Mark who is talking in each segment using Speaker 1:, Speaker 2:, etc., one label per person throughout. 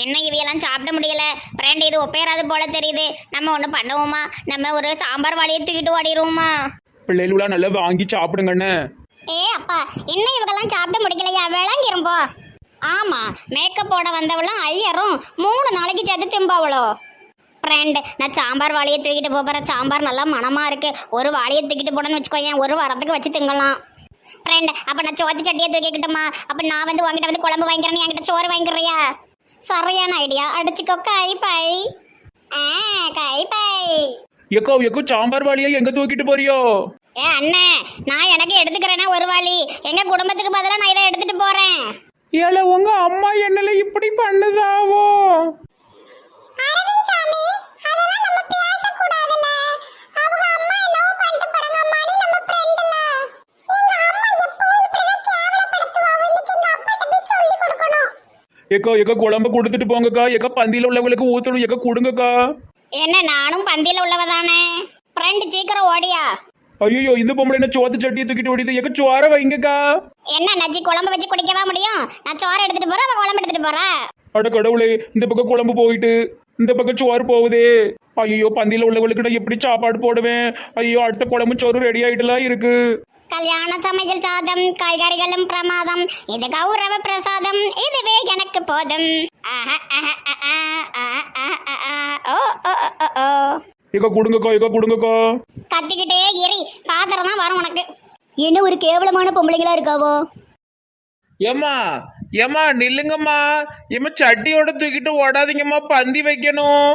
Speaker 1: என்ன இவையெல்லாம் சாப்பிட முடியல. ஃப்ரெண்ட் இது ஒப்பேராது போல தெரியுது. நம்ம ஒன்று பண்ணுவோமா? நம்ம ஒரு சாம்பார் வாளியை தூக்கிட்டு ஓடிடுவோமா?
Speaker 2: பிள்ளைகளா நல்லா வாங்கி சாப்பிடுங்கண்ணே.
Speaker 1: ஏ அப்பா, என்ன இவங்கெல்லாம் சாப்பிட முடிக்கலையா? விளங்கிரும்போ. ஆமா, மேக்கப் போட வந்தவளும் ஐயரும் 3 நாளைக்கு சேர்த்து திம்பாவளோ. ஃப்ரெண்ட், நான் சாம்பார் வாளியை தூக்கிட்டு போகிறேன். சாம்பார் நல்லா மனமா இருக்கு. ஒரு வாளியை தூக்கிட்டு போனேன்னு வச்சுக்கோயேன், ஒரு வாரத்துக்கு வச்சு திங்கலாம். ஃப்ரெண்ட், அப்போ நான் சோத்து சட்டியை தூக்கிக்கிட்டுமா? அப்போ நான் வந்து உங்ககிட்ட வந்து குழம்பு வாங்கிக்கிறேன், என்கிட்ட சோறு வாங்கிக்கிறியா? சரியான ஐடியா. அடிச்சுக்கோ கை பை. கை பை.
Speaker 2: எக்கோ சாம்பார் வாளியா எங்க தூக்கிட்டு போறியோ?
Speaker 1: ஏ அண்ணே, நான் எனக்கு எடுத்துக்கிறேன்னா ஒரு வாளி. எங்க குடும்பத்துக்கு பதிலாக நான் இதை எடுத்துட்டு போறேன்.
Speaker 2: ஏல உங்க அம்மா என்னல இப்படி பண்ணுதாவோ? எக்கா குழம்பு கொடுத்துட்டு போங்கக்கா. எக்கா பந்தியில உள்ளவங்களுக்கு ஊத்தணும். எக்கா கொடுங்கக்கா.
Speaker 1: என்ன, நானும் பந்தியில உள்ளவதானே. ஃப்ரெண்ட் சீக்கிரம் ஓடியா.
Speaker 2: ஐயோ, இந்த பொம்பளை என்ன சோத்து சட்டியை தூக்கிட்டு ஓடிது. எக்கா சோற வைங்கக்கா.
Speaker 1: என்ன நச்சி, குழம்பு வச்சு குடிக்கவா முடியும்? நான் சோறு எடுத்துட்டு போறேன், அவன் குழம்பு எடுத்துட்டு போறேன்.
Speaker 2: அட கடவுளே, இந்த பக்கம் குழம்பு போயிட்டு இந்த பக்கம் சோறு போகுதே. ஐயோ, பந்தியில உள்ளவங்களுக்கு நான் எப்படி சாப்பாடு போடுவேன்? ஐயோ, அடுத்த குழம்பு சோறு ரெடி ஆயிட்டுலாம் இருக்கு.
Speaker 1: கல்யாண சமையல் சாதம், காய்கறிகளும் பிரமாதம், இது கௌரவ பிரசாதம், இதுவே எனக்கு போதும்.
Speaker 2: எக்கா கொடுங்கக்கா.
Speaker 1: கத்திக்கிட்டே எரி, பாத்திரம் தான் வரும் உனக்கு. என்ன ஒரு கேவலமான பொம்பளைங்களா இருக்காவோ?
Speaker 2: ஏமா நில்லுங்கம்மா. ஏமா சட்டியோட தூக்கிட்டு ஓடாதீங்கம்மா, பந்தி வைக்கணும்.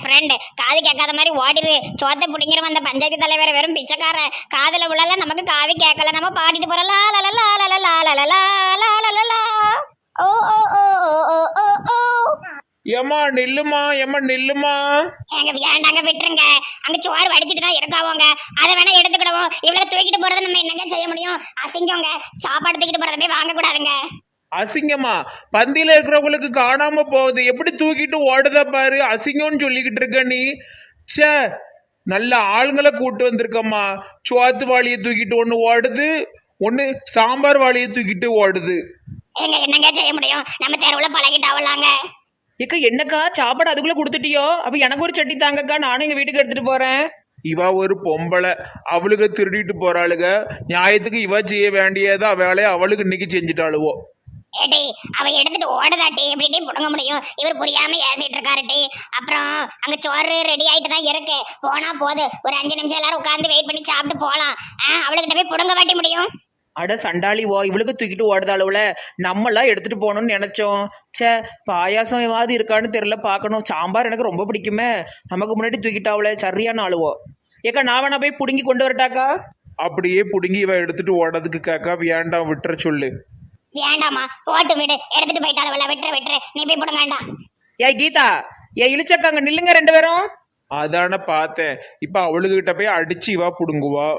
Speaker 1: ஃப்ரெண்ட், காது கேட்காத மாதிரி ஓடிடு. சோத்தை பிடிங்கிற அந்த பஞ்சாயத்து தலைவர் வெறும் பிச்சைக்கார. காதுல விழல, நமக்கு காது கேட்கல. நம்ம பாடிட்டு போறோம். லா லா லா லா லா லா லா லா லா லா லா. ஓ ஓ ஓ ஓ ஓ ஓ.
Speaker 2: ஏமா நில்லுமா.
Speaker 1: எங்க வேண்டாங்க, விட்டுருங்க. அங்க சோறு வடிச்சிட்டு தான் இருக்காவோங்க. அதை வேணா எடுத்துக்கிடுவோம். இவ்வளவு தூக்கிட்டு போறதை நம்ம என்னங்க செய்ய முடியும்? அசிங்கங்க. சாப்பாடு தூக்கிட்டு போறதை போய் வாங்க கூடாதுங்க.
Speaker 2: அசிங்கமா? பந்தியில இருக்கிறவங்களுக்கு காணாம போகுது. எப்படி தூக்கிட்டு ஓடுதா பாரு. அசிங்கம்னு சொல்லிக்கிட்டு இருக்க நீ. சே, நல்ல ஆளுங்களை கூட்டு வந்திருக்கம்மா. சோத்து வாளியை தூக்கிட்டு ஒண்ணு ஓடுது, ஒண்ணு சாம்பார் வாளியை தூக்கிட்டு ஓடுது.
Speaker 1: எங்க என்னங்க செய்ய முடியும்? நம்ம தெருவுல பழகிட்டாவலாங்க.
Speaker 3: ஏக்கா என்னக்கா சாப்பாடு அதுக்குள்ள கொடுத்துட்டியோ? அப்ப எனக்கு ஒரு சட்டி தாங்கக்கா, நானும் எங்க வீட்டுக்கு எடுத்துட்டு போறேன்.
Speaker 2: இவ ஒரு பொம்பளை, அவளுக்கு திருடிட்டு போறாளுக. நியாயத்துக்கு இவ செய்ய வேண்டியதை வேலையை அவளுக்கு இன்னைக்கு செஞ்சுட்டாளுவோ.
Speaker 1: ஏடி, அவ எடுத்துட்டு ஓடுதாட்டி, எப்படிடி புடுங்க முடியும்? இவர் புரியாம ஏசிட்டு இருக்காருட்டி. அப்புறம் அங்க சோறு ரெடி ஆயிட்டு தான் இருக்கு. போனா போது, ஒரு 5 நிமிஷம் எல்லாரும் உட்கார்ந்து வெயிட் பண்ணி சாப்பிட்டு போலாம். அவளுக்கிட்ட போய் புடுங்க வாட்டி முடியும்?
Speaker 3: அட சண்டாளி ஓ, இவளுக்கு தூக்கிட்டு ஓடுத அளவுல நம்மளாம் எடுத்துட்டு போகணும்னு நினைச்சோம். சே, பாயாசம் ஏதாவது இருக்கான்னு தெரியல, பார்க்கணும். சாம்பார் எனக்கு ரொம்ப பிடிக்குமே. நமக்கு முன்னாடி தூக்கிட்டாவளே, சரியான ஆளுவோ. ஏக்கா நான் வேணா போய் புடுங்கி கொண்டு வரட்டாக்கா?
Speaker 2: அப்படியே புடுங்கி இவ எடுத்துட்டு ஓடுறதுக்கு கேக்கா, வேண்டாம் விட்டுற சொல்லு.
Speaker 1: வேண்டாமா, போட்டு விடு. எடுத்துட்டு போயிட்டாளவள, விட்டுரு. நீ போய் புடுங்க வேண்டாம்.
Speaker 3: ஏய் கீதா, இழிச்சக்காங்க நில்லுங்க 2 பேரும்.
Speaker 2: அதான பார்த்தேன். இப்ப அவளுகிட்ட போய் அடிச்சு இவா புடுங்குவா.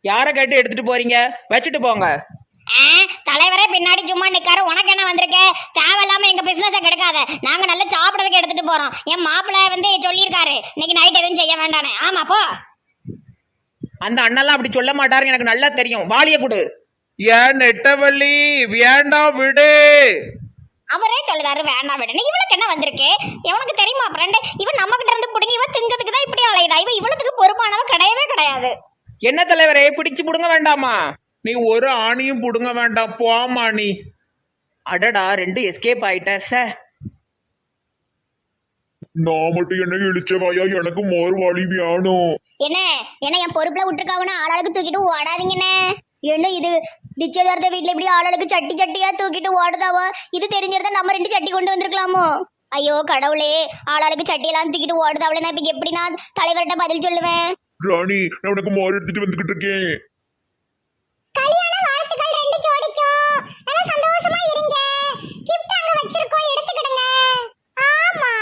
Speaker 3: யாரை கேட்டு எடுத்துட்டு போறீங்க? வச்சுட்டு போங்க.
Speaker 1: தலைவரே பின்னாடி சும்மா நிக்காரு. உனக்கு என்ன வந்திருக்கு? தேவையில்லாம எங்க பிசினஸ கெடுக்காத. நாங்க நல்லா சாப்பிடறதுக்கு எடுத்துட்டு போறோம். என் மாப்பிள்ளை வந்து சொல்லியிருக்காரு, இன்னைக்கு நைட் எதுவும் செய்ய வேண்டானே. ஆமா போ.
Speaker 3: அந்த அண்ணெல்லாம் அப்படி சொல்ல மாட்டாரு, எனக்கு நல்லா தெரியும். வாளிய கொடு.
Speaker 2: ஏன் நெட்டவள்ளி, வேண்டாம் விடு.
Speaker 1: அவரே சொல்லுதாரு வேண்டாம் விடுன்னு. இவளுக்கு என்ன வந்திருக்கு? இவனுக்கு தெரியுமா ஃப்ரெண்ட்? இவன் நம்ம கிட்ட இருந்து புடுங்கி இவன் திங்கிறதுக்கு தான் இப்படி அலையுதா. இவன் இவளுக்கு பொறுப்பானவ கிடையவே கிடையாது.
Speaker 3: என்ன தலைவரே, பிடிச்சு புடுங்க வேண்டாமா?
Speaker 2: நீ ஒரு ஆணியும் புடுங்க வேண்டாம், போமா நீ.
Speaker 3: அடடா, 2 எஸ்கேப் ஆயிட்டேன். சார்,
Speaker 2: நான் மட்டும் என்ன இழிச்சவாயா? எனக்கு மோர் வாளி வேணும்.
Speaker 1: என்ன என் பொறுப்புல விட்டுருக்காவுன்னு ஆளாளுக்கு தூக்கிட்டு ஓடாதீங்கன்னு. என்ன இது டிச்சதார்த்த வீட்டுல இப்படி ஆளாளுக்கு சட்டி சட்டியா தூக்கிட்டு ஓடுதாவா? இது தெரிஞ்சிருந்தா நம்ம 2 சட்டி கொண்டு வந்திருக்கலாமோ? ஐயோ கடவுளே, ஆளாளுக்கு சட்டியெல்லாம் தூக்கிட்டு ஓடுதாவளே. நான் இப்ப எப்படி நான் தலைவர்கிட்ட பதில் சொல்லுவேன்?
Speaker 2: ராணி, நான் உனக்கு மோர் எடுத்துட்டு வந்துகிட்டு இருக்கேன்.
Speaker 1: கல்யாண வாழ்த்துக்கள் 2 ஜோடிக்கும். நல்லா சந்தோஷமா இருங்க. கிஃப்ட் அங்க வச்சிருக்கோம், எடுத்துக்கிடுங்க. ஆமா,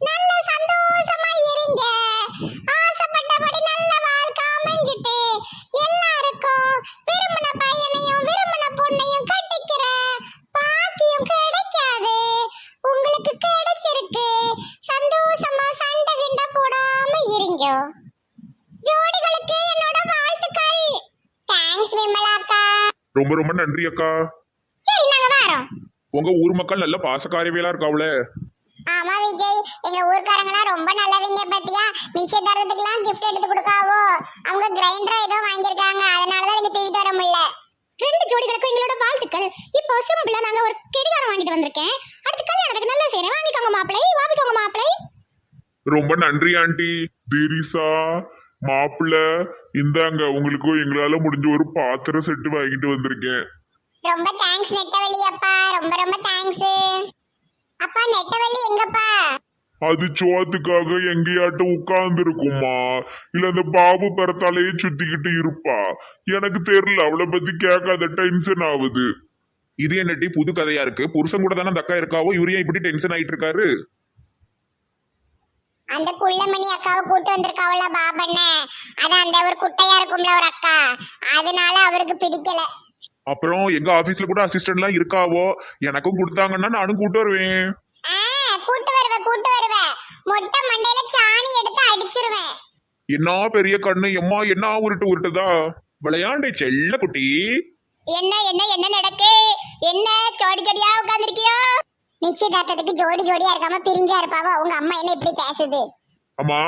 Speaker 1: நல்ல சந்தோஷமா இருங்க. ஆசைப்பட்டபடி நல்ல வாழ்க்கை அமைஞ்சிட்டு எல்லாருக்கும் விரும்பின பையனையும் விரும்பின பொண்ணையும் கட்டிக்கிற பாக்கியம் கிடைக்காது. உங்களுக்கு கிடைச்சிருக்கு. சந்தோஷமா சண்டை கிண்ட போடாம இருங்க. ஜோடிகளுக்கு என்னோட வாழ்த்துக்கள். தேங்க்ஸ் விமலா அக்கா.
Speaker 2: ரொம்ப ரொம்ப நன்றி அக்கா.
Speaker 1: சரி, நாங்க வரோம்.
Speaker 4: உங்க ஊர் மக்கள் நல்ல பாசக்காரவியலா இருக்காவுல.
Speaker 5: ஆமா விஜய், எங்க ஊர்க்காரங்களாம் ரொம்ப நல்லவங்க பத்தியா. நிச்சயதார்த்தத்துக்குலாம் gift எடுத்து கொடுக்காவோ. அவங்க கிரைண்டர் ஏதோ வாங்கியிருக்காங்க, அதனாலதான் எனக்கு தூக்கிட்டு வர முடியல.
Speaker 1: 2 ஜோடிகளுக்கும் எங்களோட வாழ்த்துக்கள். இப்போ சிம்பிளா நாங்க ஒரு கடிகாரம் வாங்கிட்டு வந்திருக்கேன். அடுத்த கல்யாணத்துக்கு நல்லா செய்றேன். வாங்கிக்கோங்க மாப்பிளை.
Speaker 4: ரொம்ப நன்றி ஆண்டி. திரிசா மாப்பிள்ள, இந்தாங்க உங்களுக்கு எங்களால முடிஞ்ச ஒரு பாத்திர செட்டு வாங்கிட்டு வந்திருக்கேன்.
Speaker 5: ரொம்ப தேங்க்ஸ் நெட்டவள்ளி அப்பா, ரொம்ப ரொம்ப தேங்க்ஸ். அப்பா நெட்டவள்ளி எங்கப்பா?
Speaker 4: அது சோத்துக்காக எங்கேயாட்டு உட்கார்ந்து இருக்குமா, இல்ல அந்த பாபு பெறத்தாலேயே சுத்திக்கிட்டு இருப்பா. எனக்கு தெரியல, அவளை பத்தி கேட்காத, டென்ஷன் ஆகுது.
Speaker 2: இது என்னட்டி புது கதையா இருக்கு? புருஷன் கூட தானே அந்த அக்கா இருக்காவோ, இவரையும் இப்படி டென்ஷன் ஆயிட்டு இருக்காரு?
Speaker 5: அந்த குள்ளமணி அக்காவை கூட்டு வந்திருக்காவுல பாபண்ண, அதான் அந்த ஒரு குட்டையா இருக்கும்ல ஒரு அக்கா, அதனால அவருக்கு பிடிக்கல.
Speaker 2: அப்புறம் எங்க ஆபீஸ்ல கூட அசிஸ்டன்ட்லாம் இருக்காவோ, எனக்கும் கொடுத்தாங்கன்னா நானும் கூட்டு வருவேன்.
Speaker 5: கூட்டு வருவேன். மொட்டை மண்டையில சாணி எடுத்து அடிச்சிருவேன்.
Speaker 2: என்ன பெரிய கண்ணு எம்மா, என்ன உருட்டுதா விளையாண்டே செல்ல குட்டி.
Speaker 1: என்ன நடக்கு? என்ன ஜோடியா உட்கார்ந்திருக்கியோ?
Speaker 5: நிச்சயதார்த்தத்துக்கு ஜோடியா இருக்காம பிரிஞ்சா இருப்பாவோ. உங்க அம்மா என்ன இப்படி பேசுது?
Speaker 4: அம்மா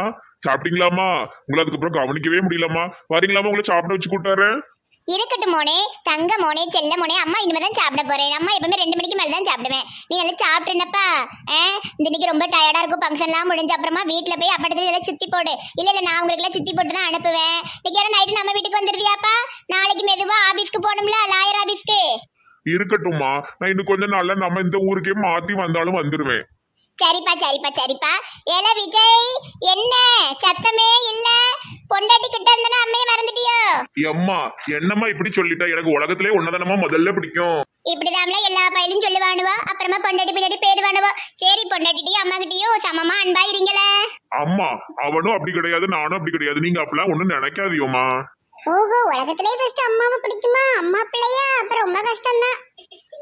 Speaker 4: சாப்பிட்டீங்களாமா? உங்களை அதுக்கப்புறம் கவனிக்கவே முடியலம்மா. வரீங்களாமா? உங்களை சாப்பிட வச்சு கூட்டாரேன்.
Speaker 1: இருக்கட்டும் மோனே, தங்க மோனே, செல்ல மோனே. அம்மா இனிமேதான் சாப்பிட போறேன். அம்மா எப்பவுமே 2 மணிக்கு மேல தான் சாப்பிடுவேன். நீ நல்லா சாப்பிட்டுனப்பா. இன்னைக்கு ரொம்ப டயர்டா இருக்கும். ஃபங்க்ஷன்லாம் முடிஞ்ச அப்புறமா வீட்டுல போய் அப்படத்துல எல்லாம் சுத்தி போடு. இல்ல நான் உங்களுக்கு எல்லாம் சுத்தி போட்டு தான் அனுப்புவேன். இன்னைக்கு நைட்டு நம்ம வீட்டுக்கு வந்துருவியாப்பா? நாளைக்கு மெதுவா ஆபீஸ்க்கு போகணும்ல, லாயர் ஆபீஸ்க்கு.
Speaker 4: இருக்கட்டும்மா, நான் இன்னும் கொஞ்ச நாள்ல நம்ம இந்த ஊருக்கே மாத்தி வந்தாலும் வந்துருவேன்.
Speaker 1: சரிப்பா. ஏல விஜய், என்ன சத்தமே இல்ல? பொண்டாட்டி கிட்ட இருந்தனா அம்மையை மறந்துட்டியோ?
Speaker 2: எம்மா என்னம்மா இப்படி சொல்லிட்டா? எனக்கு உலகத்திலே ஒன்னதானமா முதல்ல பிடிக்கும்.
Speaker 1: இப்படிதான்ல எல்லா பையனும் சொல்லுவானுவா. அப்புறமா பொண்டாட்டி பின்னாடி போயிடுவானுவா. சரி, பொண்டாட்டிட்டையும் அம்மா கிட்டயும் சமமா அன்பா இருங்களே.
Speaker 4: அம்மா அவனும் அப்படி கிடையாது, நானும் அப்படி கிடையாது. நீங்க அப்பெல்லாம் ஒண்ணும் நினைக்காதியோமா.
Speaker 5: ஓஹோ, உலகத்திலே ஃபர்ஸ்ட் அம்மாவை பிடிக்குமா? அம்மா பிள்ளையா? அப்ப ரொம்ப கஷ்டம்தான்.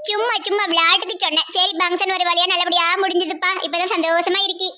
Speaker 1: சும்மா விளையாட்டுக்கு சொன்னேன். சரி, ஃபங்க்ஷன் ஒரு வழியா நல்லபடியா முடிஞ்சதுப்பா. இப்பதான் சந்தோஷமா இருக்கி.